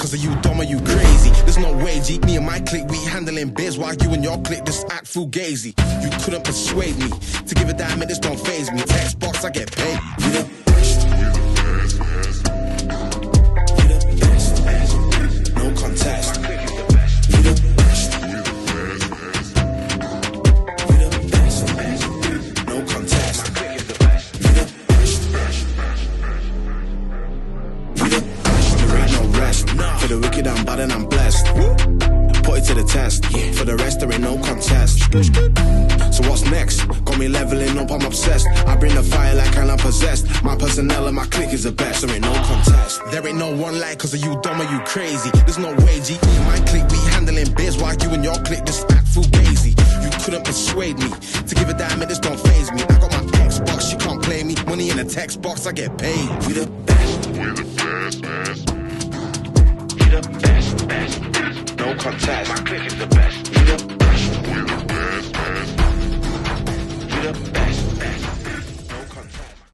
cause are you dumb or you crazy? There's no way, G. Me and my clique, we handling biz while you and your clique just act fugazi. You couldn't persuade me to give a damn, it just don't faze me. Text box, I get paid. You the best. You the best. No contest. You the best. You the best. No contest. You the best. You the best. There ain't no rest. For the wicked, I'm bad and I'm blessed. Put it to the test. For the rest, there ain't no contest. So what's next? Got me leveling up, I'm obsessed. I bring the fire like I'm possessed. My personnel and my clique is the best. There ain't no contest. There ain't no one like, cause are you dumb or you crazy? There's no way, G. Me and my clique, we handling biz while you and your clique just act fugazi. You couldn't persuade me to give a damn, it just don't faze me. I got my Xbox, you can't play me. Money in a text box, I get paid. We the best. We the best. We the best. No contest. My clique is the best.